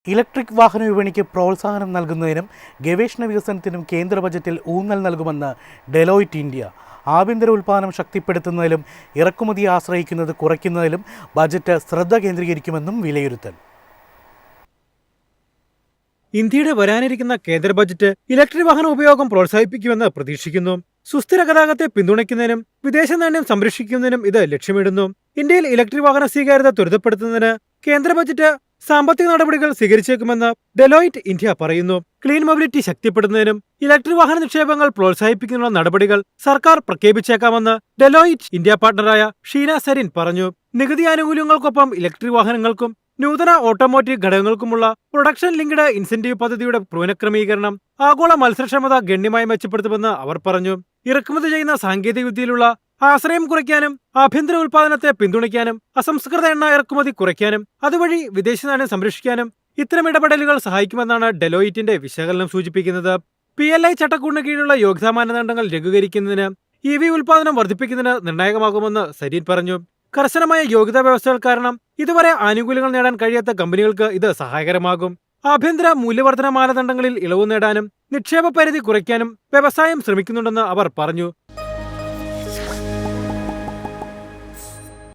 Electric വാഹന വിപണിക്ക് പ്രോത്സാഹനം നൽകുന്നതിനും ഗവേഷണ വികസനത്തിനും കേന്ദ്ര ബജറ്റിൽ ഊന്നൽ നൽകുമെന്ന് ഡെലോയിറ്റ് ഇന്ത്യ. ആഭ്യന്തര ഉൽപ്പാദനം ശക്തിപ്പെടുത്തുന്നതിലും ഇറക്കുമതിയെ ആശ്രയിക്കുന്നത് കുറയ്ക്കുന്നതിലും ബജറ്റ് ശ്രദ്ധ കേന്ദ്രീകരിക്കുമെന്നും വിലയിരുത്തൽ. ഇന്ത്യയുടെ വരാനിരിക്കുന്ന കേന്ദ്ര ബജറ്റ് ഇലക്ട്രിക് വാഹന ഉപയോഗം പ്രോത്സാഹിപ്പിക്കുമെന്ന് പ്രതീക്ഷിക്കുന്നു. സുസ്ഥിര ഗതാഗതത്തെ പിന്തുണയ്ക്കുന്നതിനും വിദേശ നാണ്യം സംരക്ഷിക്കുന്നതിനും ഇത് ലക്ഷ്യമിടുന്നു. ഇന്ത്യയിൽ ഇലക്ട്രിക് വാഹന സ്വീകാര്യത ത്വരിതപ്പെടുത്തുന്നതിന് കേന്ദ്ര ബജറ്റ് സാമ്പത്തിക നടപടികൾ സ്വീകരിച്ചേക്കുമെന്ന് ഡെലോയിറ്റ് ഇന്ത്യ പറയുന്നു. ക്ലീൻ മൊബിലിറ്റി ശക്തിപ്പെടുത്തുന്നതിനും ഇലക്ട്രിക് വാഹന നിക്ഷേപങ്ങൾ പ്രോത്സാഹിപ്പിക്കുന്നതിനുള്ള നടപടികൾ സർക്കാർ പ്രഖ്യാപിച്ചേക്കാമെന്ന് ഡെലോയിറ്റ് ഇന്ത്യ പാർട്ണറായ ഷീന സരിൻ പറഞ്ഞു. നികുതി ആനുകൂല്യങ്ങൾക്കൊപ്പം ഇലക്ട്രിക് വാഹനങ്ങൾക്കും നൂതന ഓട്ടോമോട്ടീവ് ഘടകങ്ങൾക്കുമുള്ള പ്രൊഡക്ഷൻ ലിങ്ക്ഡ് ഇൻസെന്റീവ് പദ്ധതിയുടെ പുനഃക്രമീകരണം ആഗോള മത്സരക്ഷമത ഗണ്യമായി മെച്ചപ്പെടുത്തുമെന്ന് അവർ പറഞ്ഞു. ഇറക്കുമതി ചെയ്യുന്ന സാങ്കേതികവിദ്യയിലുള്ള ആശ്രയം കുറയ്ക്കാനും ആഭ്യന്തര ഉൽപാദനത്തെ പിന്തുണയ്ക്കാനും അസംസ്കൃത എണ്ണ ഇറക്കുമതി കുറയ്ക്കാനും അതുവഴി വിദേശ നാണ്യം സംരക്ഷിക്കാനും ഇത്തരം ഇടപെടലുകൾ സഹായിക്കുമെന്നാണ് ഡെലോയിറ്റിന്റെ വിശകലനം സൂചിപ്പിക്കുന്നത്. PLI ചട്ടക്കൂടിന് കീഴിലുള്ള യോഗ്യതാ മാനദണ്ഡങ്ങൾ ലഘൂകരിക്കുന്നതിന് EV ഉൽപാദനം വർദ്ധിപ്പിക്കുന്നതിന് നിർണായകമാകുമെന്ന് സരീൻ പറഞ്ഞു. കർശനമായ യോഗ്യതാ വ്യവസ്ഥകൾ കാരണം ഇതുവരെ ആനുകൂല്യങ്ങൾ നേടാൻ കഴിയാത്ത കമ്പനികൾക്ക് ഇത് സഹായകരമാകും. ആഭ്യന്തര മൂല്യവർദ്ധന മാനദണ്ഡങ്ങളിൽ ഇളവ് നേടാനും നിക്ഷേപ പരിധി കുറയ്ക്കാനും വ്യവസായം ശ്രമിക്കുന്നുണ്ടെന്ന് അവർ പറഞ്ഞു.